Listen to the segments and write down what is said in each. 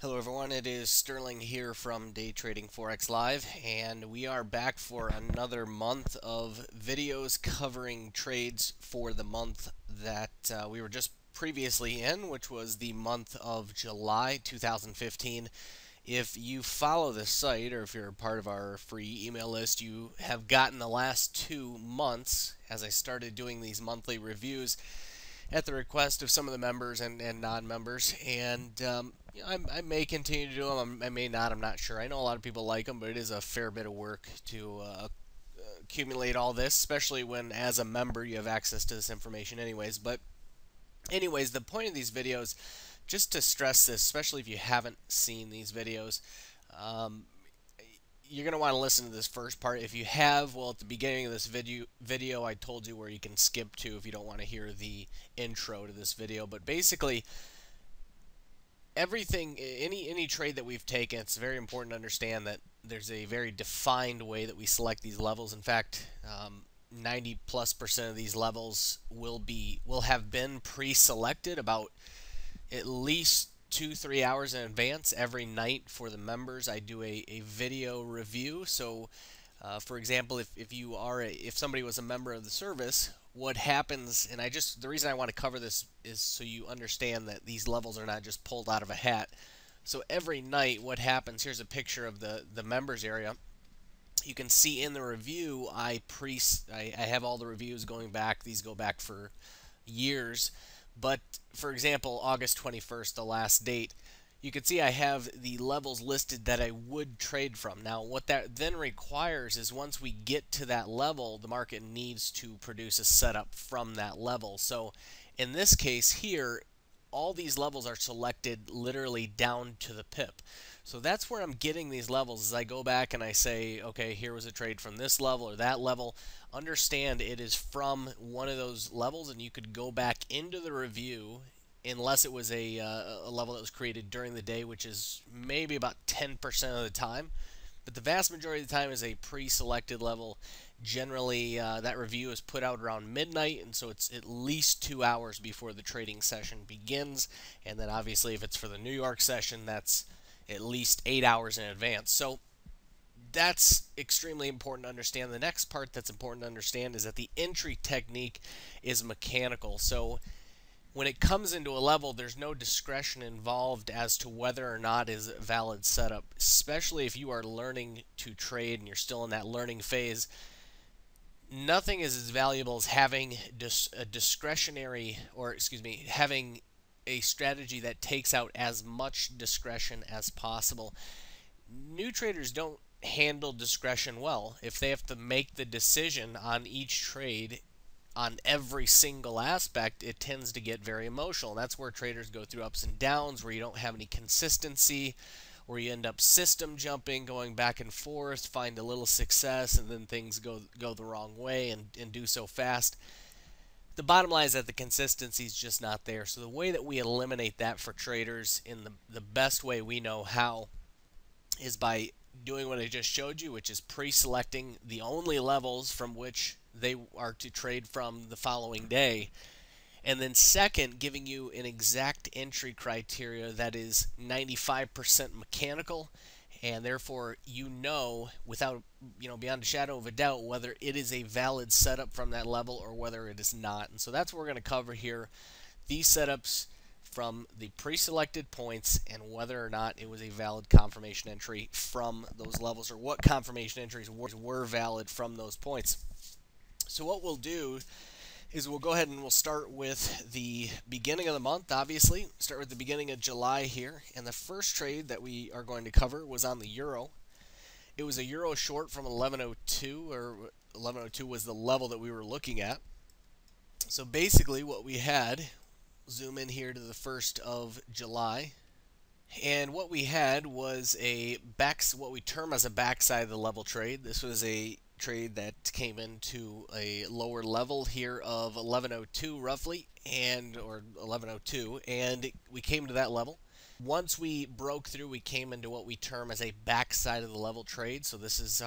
Hello everyone, it is Sterling here from Day Trading Forex Live, and we are back for another month of videos covering trades for the month that we were just previously in, which was the month of July 2015. If you follow this site, or if you're a part of our free email list, you have gotten the last 2 months as I started doing these monthly reviews at the request of some of the members and non-members, and I may continue to do them. I may not. I'm not sure. I know a lot of people like them, but it is a fair bit of work to accumulate all this, especially when, as a member, you have access to this information anyways. But anyways, the point of these videos, just to stress this, especially if you haven't seen these videos, um, you're going to want to listen to this first part. If you have, well, at the beginning of this video I told you where you can skip to if you don't want to hear the intro to this video. But basically, everything, any trade that we've taken, it's very important to understand that there's a very defined way that we select these levels. In fact, 90+% of these levels will have been pre-selected about at least 2-3 hours in advance. Every night for the members I do a video review. So for example, if somebody was a member of the service, what happens, and the reason I want to cover this is so you understand that these levels are not just pulled out of a hat. So every night what happens, here's a picture of the members area. You can see in the review I have all the reviews going back. These go back for years. But for example, August 21st, the last date, you can see I have the levels listed that I would trade from. Now, what that then requires is once we get to that level, the market needs to produce a setup from that level. So in this case here, all these levels are selected literally down to the pip. So that's where I'm getting these levels. As I go back and I say, okay, here was a trade from this level or that level, understand it is from one of those levels, and you could go back into the review unless it was a level that was created during the day, which is maybe about 10% of the time. But the vast majority of the time is a pre-selected level. Generally, that review is put out around midnight, and so it's at least 2 hours before the trading session begins. And then obviously if it's for the New York session, that's at least 8 hours in advance. So that's extremely important to understand. The next part that's important to understand is that the entry technique is mechanical. So when it comes into a level, there's no discretion involved as to whether or not is a valid setup, especially if you are learning to trade and you're still in that learning phase. Nothing is as valuable as having a discretionary, or excuse me, having a strategy that takes out as much discretion as possible. New traders don't handle discretion well. If they have to make the decision on each trade on every single aspect, it tends to get very emotional. And that's where traders go through ups and downs, where you don't have any consistency, where you end up system jumping, going back and forth, find a little success, and then things go the wrong way and do so fast. The bottom line is that the consistency is just not there. So the way that we eliminate that for traders in the best way we know how is by doing what I just showed you, which is pre-selecting the only levels from which they are to trade from the following day. And then second, giving you an exact entry criteria that is 95% mechanical, and therefore you know without, beyond a shadow of a doubt whether it is a valid setup from that level or whether it is not. And so that's what we're going to cover here, these setups from the pre-selected points and whether or not it was a valid confirmation entry from those levels, or what confirmation entries were valid from those points. So what we'll do is we'll go ahead and we'll start with the beginning of the month, obviously. Start with the beginning of July here. And the first trade that we are going to cover was on the euro. It was a euro short from 1102, or 1102 was the level that we were looking at. So basically what we had, zoom in here to the 1st of July, and what we had was what we term as a backside of the level trade. This was a trade that came into a lower level here of 1102 roughly, or 1102, and we came to that level. Once we broke through, we came into what we term as a backside of the level trade. So this is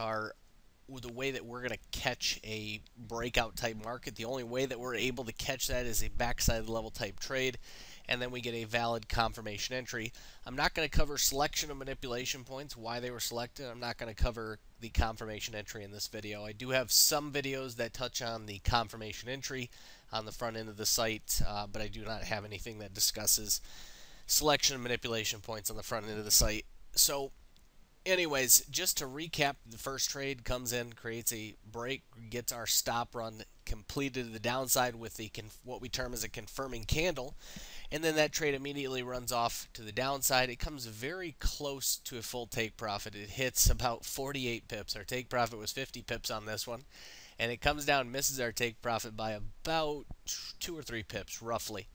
the way that we're going to catch a breakout type market. The only way that we're able to catch that is a backside level type trade, and then we get a valid confirmation entry. I'm not going to cover selection of manipulation points, why they were selected. I'm not going to cover the confirmation entry in this video. I do have some videos that touch on the confirmation entry on the front end of the site, but I do not have anything that discusses selection of manipulation points on the front end of the site. So anyways, just to recap, the first trade comes in, creates a break, gets our stop run completed to the downside with the what we term as a confirming candle, and then that trade immediately runs off to the downside. It comes very close to a full take profit. It hits about 48 pips. Our take profit was 50 pips on this one, and it comes down, misses our take profit by about 2 or 3 pips roughly.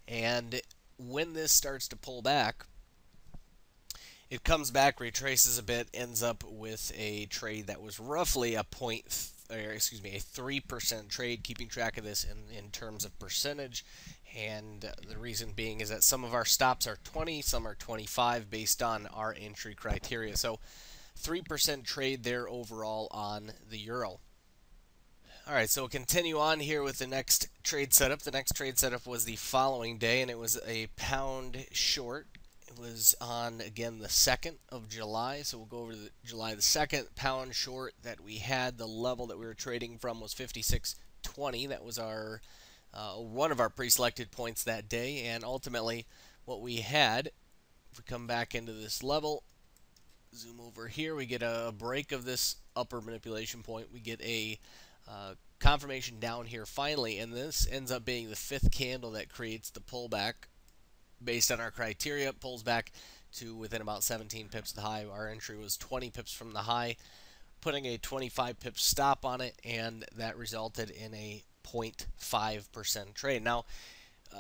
And when this starts to pull back, it comes back, retraces a bit, ends up with a trade that was roughly a 3% trade, keeping track of this in terms of percentage. And the reason being is that some of our stops are 20, some are 25 based on our entry criteria. So 3% trade there overall on the euro. All right, so we'll continue on here with the next trade setup. The next trade setup was the following day, and it was a pound short. It was on, again, the 2nd of July, so we'll go over to July the 2nd. Pound short that we had, the level that we were trading from was 56.20. That was our one of our pre-selected points that day, and ultimately what we had, if we come back into this level, zoom over here, we get a break of this upper manipulation point. We get a confirmation down here finally, and this ends up being the 5th candle that creates the pullback. Based on our criteria, it pulls back to within about 17 pips of the high. Our entry was 20 pips from the high, putting a 25 pip stop on it, and that resulted in a 0.5% trade. Now,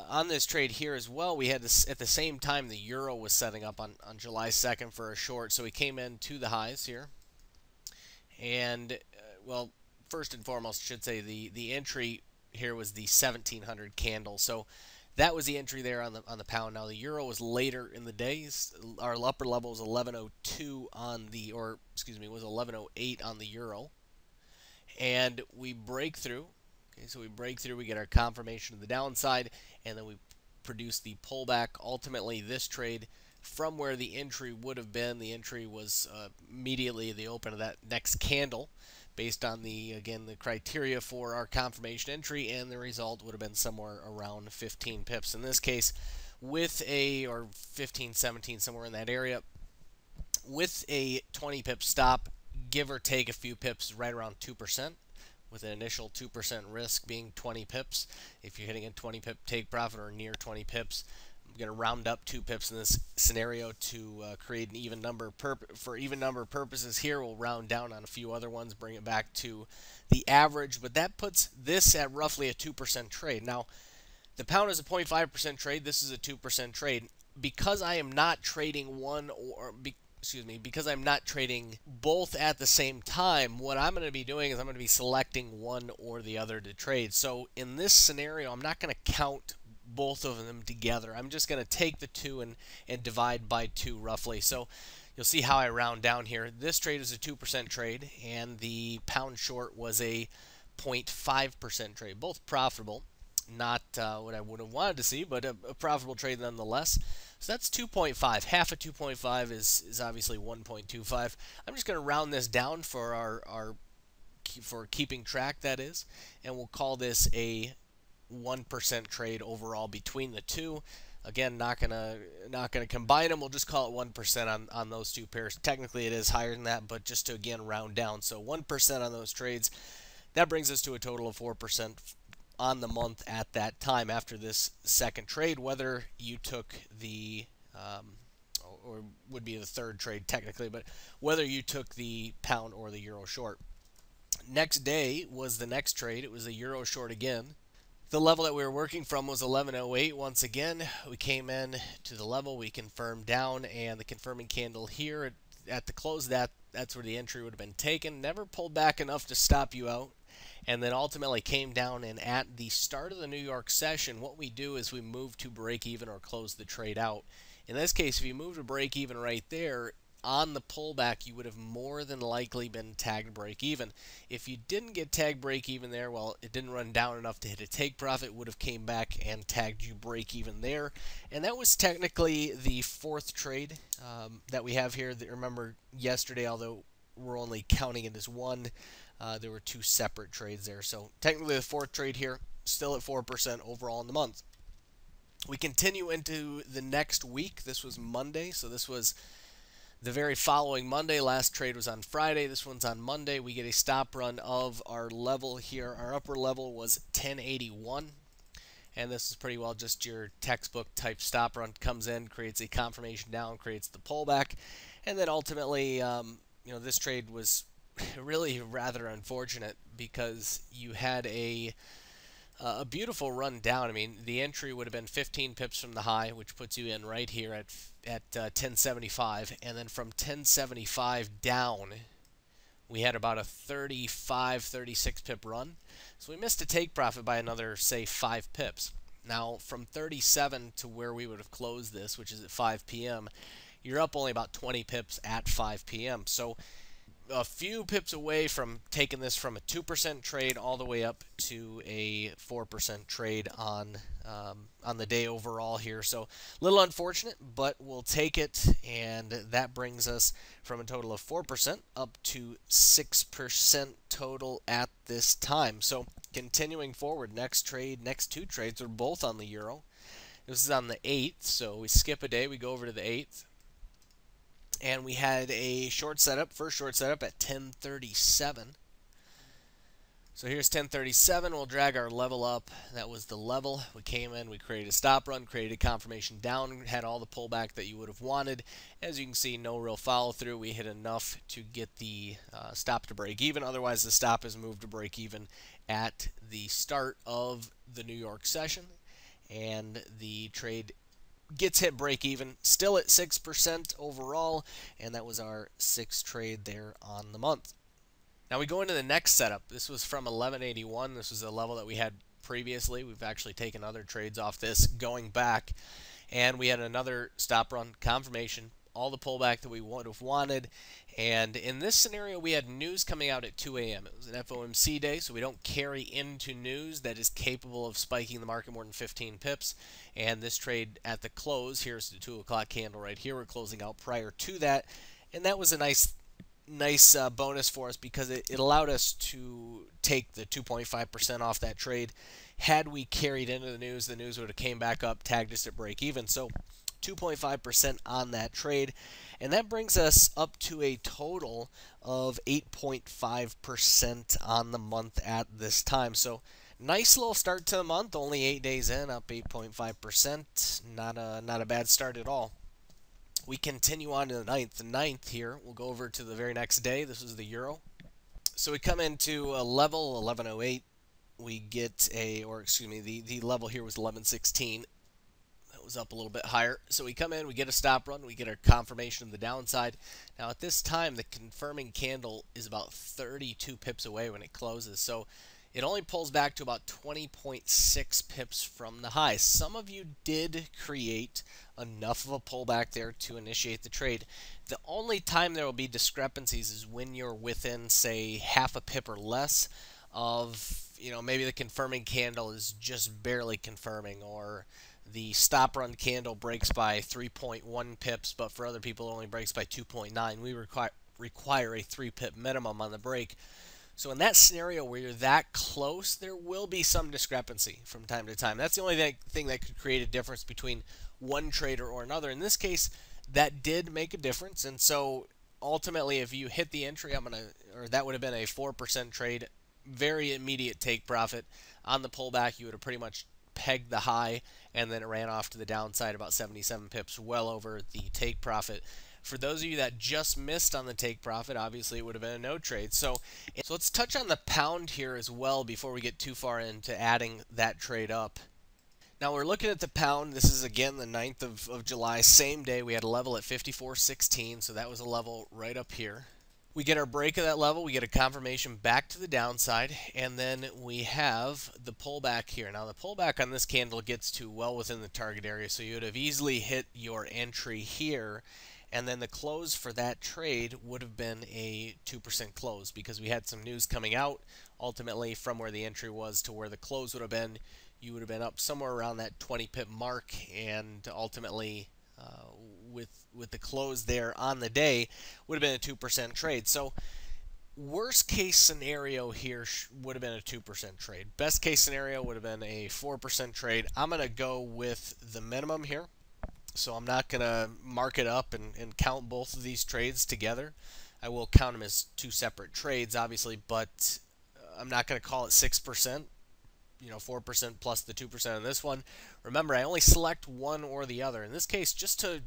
on this trade here as well, we had this at the same time the euro was setting up on July 2nd for a short, so we came in to the highs here. And, well, first and foremost, I should say the entry here was the 1700 candle. So that was the entry there on the pound. Now the euro was later in the days. Our upper level was 1102 on the, or excuse me, was 1108 on the euro, and we break through. Okay, so we break through. We get our confirmation of the downside, and then we produce the pullback. Ultimately, this trade from where the entry would have been, the entry was immediately the open of that next candle, based on the criteria for our confirmation entry, and the result would have been somewhere around 15 pips in this case, with or 15, 17, somewhere in that area, with a 20 pip stop, give or take a few pips, right around 2%, with an initial 2% risk being 20 pips. If you're hitting a 20 pip take profit or near 20 pips, I'm going to round up 2 pips in this scenario to create an even number. For even number purposes here, we'll round down on a few other ones, bring it back to the average, but that puts this at roughly a 2% trade. Now, the pound is a 0.5% trade. This is a 2% trade. Because I am not trading because I'm not trading both at the same time, what I'm going to be doing is I'm going to be selecting one or the other to trade. So in this scenario, I'm not going to count both of them together. I'm just going to take the 2 and divide by 2 roughly. So you'll see how I round down here. This trade is a 2% trade, and the pound short was a 0.5% trade. Both profitable. Not what I would have wanted to see, but a profitable trade nonetheless. So that's 2.5. Half of 2.5 is obviously 1.25. I'm just going to round this down for for keeping track, that is, and we'll call this a 1% trade overall between the two. Again, not gonna combine them. We'll just call it 1% on those two pairs. Technically, it is higher than that, but just to again round down. So 1% on those trades. That brings us to a total of 4% on the month at that time after this second trade, whether you took the or would be the third trade technically, but whether you took the pound or the euro short. Next day was the next trade. It was a euro short again. The level that we were working from was 1108. Once again, we came in to the level, we confirmed down, and the confirming candle here at the close, that's where the entry would have been taken. Never pulled back enough to stop you out, and then ultimately came down, and at the start of the New York session, what we do is we move to break even or close the trade out. In this case, if you move to break even right there, on the pullback, you would have more than likely been tagged break even. If you didn't get tagged break even there, well, it didn't run down enough to hit a take profit, would have came back and tagged you break even there. And that was technically the fourth trade that we have here. Remember yesterday, although we're only counting it as one, there were two separate trades there. So technically the fourth trade here, still at 4% overall in the month. We continue into the next week. This was Monday, so this was the very following Monday. Last trade was on Friday. This one's on Monday. We get a stop run of our level here. Our upper level was 1081, and this is pretty well just your textbook type stop run. Comes in, creates a confirmation down, creates the pullback, and then ultimately, this trade was really rather unfortunate because you had a beautiful run down. I mean, the entry would have been 15 pips from the high, which puts you in right here at 1075, and then from 1075 down, we had about a 35, 36 pip run. So we missed a take profit by another, say, 5 pips. Now, from 37 to where we would have closed this, which is at 5 p.m., you're up only about 20 pips at 5 p.m. So a few pips away from taking this from a 2% trade all the way up to a 4% trade on the day overall here. So a little unfortunate, but we'll take it, and that brings us from a total of 4% up to 6% total at this time. So continuing forward, next two trades are both on the euro. This is on the 8th, so we skip a day, we go over to the 8th. And we had a short setup, first short setup at 1037. So here's 1037. We'll drag our level up. That was the level. We came in, we created a stop run, created a confirmation down, had all the pullback that you would have wanted. As you can see, no real follow through. We hit enough to get the stop to break even. Otherwise, the stop is moved to break even at the start of the New York session. And the trade gets hit break even, still at 6% overall, and that was our sixth trade there on the month. Now we go into the next setup. This was from 1181. This was a level that we had previously. We've actually taken other trades off this going back, and we had another stop run confirmation, all the pullback that we would have wanted. And in this scenario, we had news coming out at 2 a.m. It was an FOMC day, so we don't carry into news that is capable of spiking the market more than 15 pips. And this trade at the close, here's the 2 o'clock candle right here. We're closing out prior to that, and that was a nice bonus for us because it allowed us to take the 2.5% off that trade. Had we carried into the news would have came back up, tagged us at break even. So 2.5% on that trade, and that brings us up to a total of 8.5% on the month at this time. So nice little start to the month, only 8 days in, up 8.5%. Not a bad start at all. We continue on to the 9th. The 9th here, we'll go over to the very next day. This is the euro. So we come into a level 1108. We get the level here was 1116. Was up a little bit higher. So we come in, we get a stop run, we get a confirmation of the downside. Now at this time, the confirming candle is about 32 pips away when it closes. So it only pulls back to about 20.6 pips from the high. Some of you did create enough of a pullback there to initiate the trade. The only time there will be discrepancies is when you're within, say, half a pip or less of, maybe the confirming candle is just barely confirming, or the stop run candle breaks by 3.1 pips, but for other people it only breaks by 2.9. We require a 3 pip minimum on the break. So in that scenario where you're that close, there will be some discrepancy from time to time. That's the only thing that could create a difference between one trader or another. In this case, that did make a difference, and so ultimately if you hit the entry, that would have been a 4% trade, very immediate take profit. On the pullback, you would have pretty much pegged the high, and then it ran off to the downside about 77 pips, well over the take profit. For those of you that just missed on the take profit, obviously it would have been a no trade. So let's touch on the pound here as well before we get too far into adding that trade up. Now we're looking at the pound. This is again the 9th of July, same day. We had a level at 54.16, so that was a level right up here. We get our break of that level, we get a confirmation back to the downside, and then we have the pullback here. Now the pullback on this candle gets to well within the target area, so you would have easily hit your entry here, and then the close for that trade would have been a 2% close because we had some news coming out. Ultimately, from where the entry was to where the close would have been, you would have been up somewhere around that 20 pip mark, and ultimately, with the close there on the day, would have been a 2% trade. So worst case scenario here would have been a 2% trade. Best case scenario would have been a 4% trade. I'm going to go with the minimum here. So I'm not going to mark it up and count both of these trades together. I will count them as two separate trades, obviously, but I'm not going to call it 6%. 4% plus the 2% on this one. Remember, I only select one or the other. In this case, just to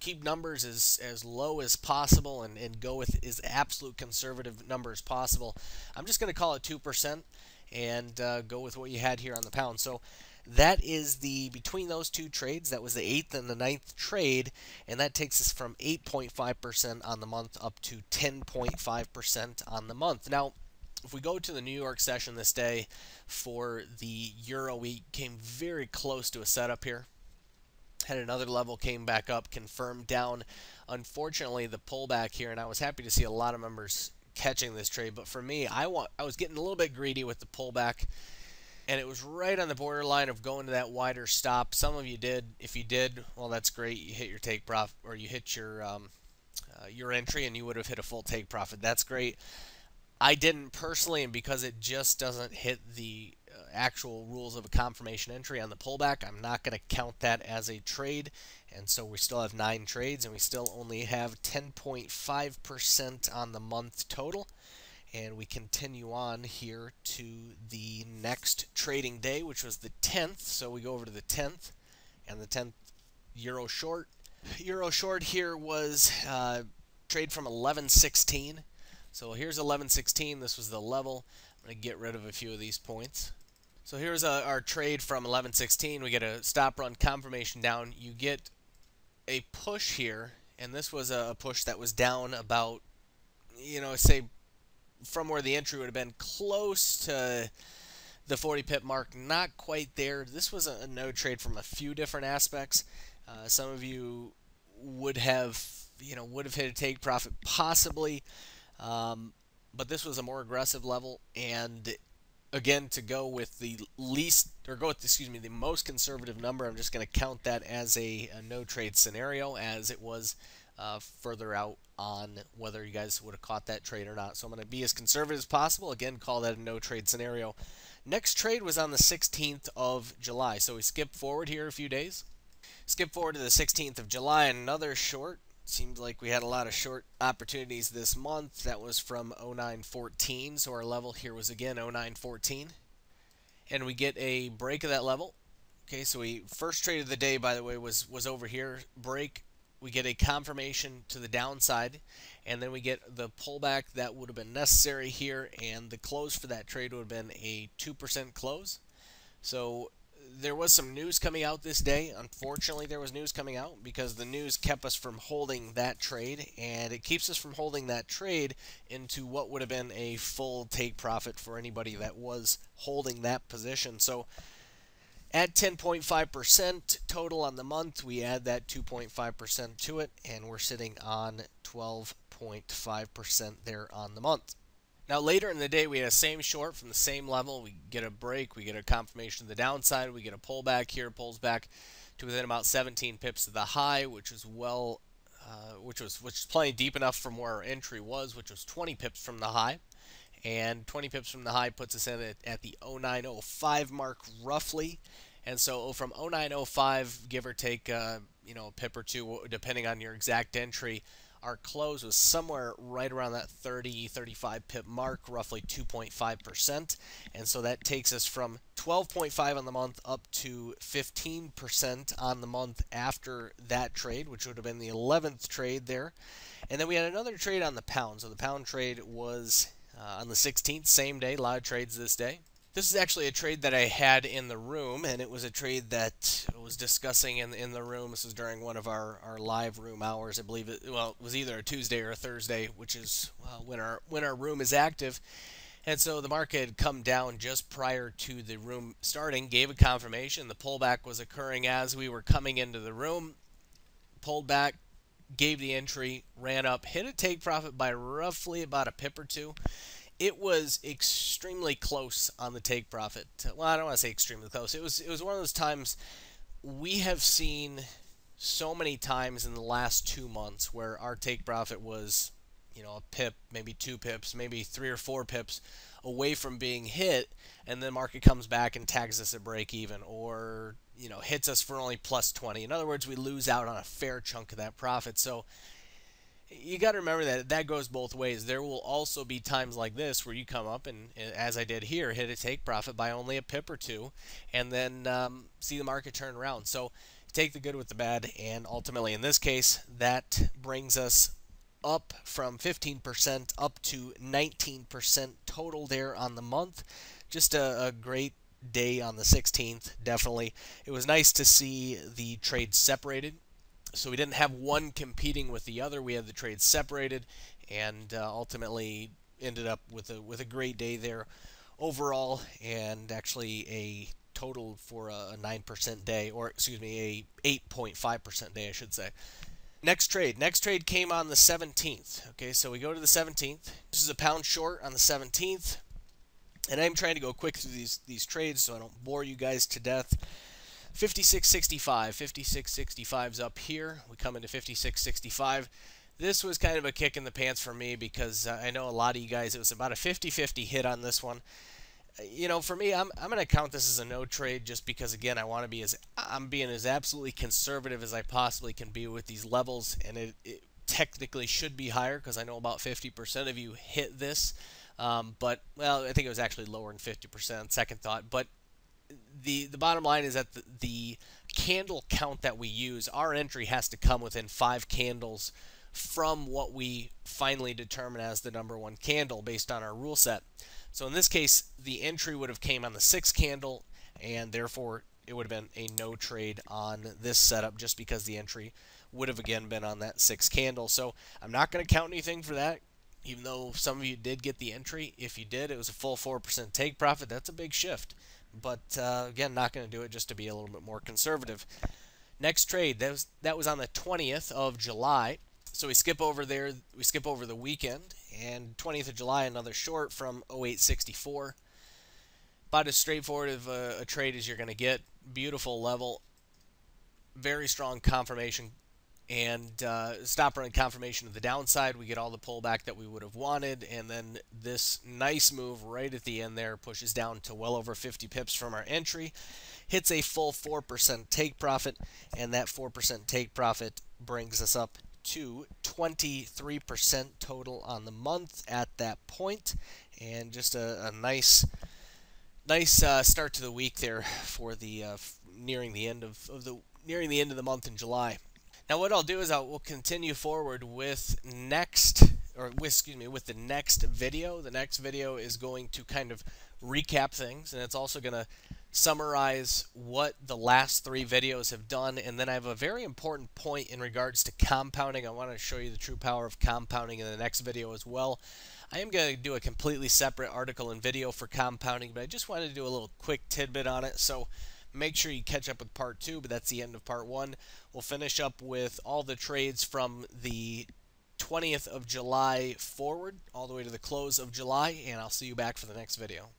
keep numbers as low as possible and go with as absolute conservative number as possible, I'm just going to call it 2% and go with what you had here on the pound. So that is between those two trades, that was the 8th and the 9th trade, and that takes us from 8.5% on the month up to 10.5% on the month. Now, if we go to the New York session this day for the Euro, we came very close to a setup here. Had another level, came back up, confirmed down. Unfortunately, the pullback here, and I was happy to see a lot of members catching this trade, but for me, I was getting a little bit greedy with the pullback, and it was right on the borderline of going to that wider stop. Some of you did. If you did, well, that's great. You hit your take profit, or you hit your entry, and you would have hit a full take profit. That's great. I didn't personally, and because it just doesn't hit the actual rules of a confirmation entry on the pullback, I'm not going to count that as a trade. And so we still have 9 trades, and we still only have 10.5% on the month total. And we continue on here to the next trading day, which was the 10th. So we go over to the 10th, and the 10th Euro short. Euro short here was trade from 11.16. So here's 11.16. This was the level. I'm going to get rid of a few of these points. So here's our trade from 11.16. We get a stop run confirmation down. You get a push here, and this was a push that was down about, say from where the entry would have been close to the 40 pip mark, not quite there. This was a no trade from a few different aspects. Some of you would have hit a take profit possibly. But this was a more aggressive level, and again, to go with the the most conservative number, I'm just going to count that as a no trade scenario, as it was further out on whether you guys would have caught that trade or not. So I'm going to be as conservative as possible. Again, call that a no trade scenario. Next trade was on the 16th of July, so we skip forward here a few days. Skip forward to the 16th of July, another short. Seems like we had a lot of short opportunities this month. That was from 09.14, so our level here was again 09.14. And we get a break of that level. Okay, so we first trade of the day, by the way, was over here. Break. We get a confirmation to the downside, and then we get the pullback that would have been necessary here, and the close for that trade would have been a 2% close. So there was some news coming out this day. Unfortunately, there was news coming out because the news kept us from holding that trade, and it keeps us from holding that trade into what would have been a full take profit for anybody that was holding that position. So at 10.5% total on the month, we add that 2.5% to it, and we're sitting on 12.5% there on the month. Now, later in the day, we had a same short from the same level. We get a break. We get a confirmation of the downside. We get a pullback here, pulls back to within about 17 pips of the high, which was which was plenty deep enough from where our entry was, which was 20 pips from the high. And 20 pips from the high puts us in at the 0905 mark roughly. And so from 0905, give or take, a pip or two, depending on your exact entry, our close was somewhere right around that 35 pip mark, roughly 2.5%. And so that takes us from 12.5 on the month up to 15% on the month after that trade, which would have been the 11th trade there. And then we had another trade on the pound. So the pound trade was on the 16th, same day, a lot of trades this day. This is actually a trade that I had in the room, and it was a trade that I was discussing in the room. This was during one of our live room hours. I believe it was either a Tuesday or a Thursday, which is when our room is active. And so the market had come down just prior to the room starting, gave a confirmation. The pullback was occurring as we were coming into the room, pulled back, gave the entry, ran up, hit a take profit by roughly about a pip or two. It was extremely close on the take profit. Well, I don't want to say extremely close. It was one of those times we have seen so many times in the last 2 months where our take profit was, a pip, maybe 2 pips, maybe 3 or 4 pips away from being hit, and then market comes back and tags us at break even, or hits us for only plus 20. In other words, we lose out on a fair chunk of that profit. So you got to remember that that goes both ways. There will also be times like this where you come up and, as I did here, hit a take profit by only a pip or two, and then see the market turn around. So take the good with the bad, and ultimately in this case, that brings us up from 15% up to 19% total there on the month. Just a great day on the 16th, definitely. It was nice to see the trades separated. So we didn't have one competing with the other. We had the trades separated, and ultimately ended up with a great day there overall, and actually a total for a 9% day, or excuse me, a 8.5% day, I should say. Next trade came on the 17th. Okay, so we go to the 17th. This is a pound short on the 17th, and I'm trying to go quick through these trades so I don't bore you guys to death. 56.65. 56.65's up here. We come into 56.65. This was kind of a kick in the pants for me because I know a lot of you guys, it was about a 50-50 hit on this one. For me, I'm going to count this as a no trade just because, again, I'm being as absolutely conservative as I possibly can be with these levels, and it technically should be higher because I know about 50% of you hit this. But, well, I think it was actually lower than 50%, second thought. But the bottom line is that the candle count that we use, our entry has to come within 5 candles from what we finally determine as the #1 candle based on our rule set. So in this case, the entry would have came on the 6th candle, and therefore it would have been a no trade on this setup just because the entry would have again been on that 6th candle. So I'm not going to count anything for that, even though some of you did get the entry. If you did, it was a full 4% take profit. That's a big shift. But again, not going to do it just to be a little bit more conservative. Next trade, that was on the 20th of July. So we skip over there, we skip over the weekend, and 20th of July, another short from 08.64. About as straightforward of a trade as you're going to get. Beautiful level, very strong confirmation, and stop run confirmation of the downside. We get all the pullback that we would have wanted, and then this nice move right at the end there pushes down to well over 50 pips from our entry, hits a full 4% take profit, and that 4% take profit brings us up to 23% total on the month at that point, and just a nice start to the week there for the nearing the end of the month in July. Now what I'll do is we'll continue forward with the next video. The next video is going to kind of recap things, and it's also going to summarize what the last 3 videos have done, and then I have a very important point in regards to compounding. I want to show you the true power of compounding in the next video as well. I am going to do a completely separate article and video for compounding, but I just wanted to do a little quick tidbit on it, so make sure you catch up with part 2, but that's the end of part 1. We'll finish up with all the trades from the 20th of July forward, all the way to the close of July, and I'll see you back for the next video.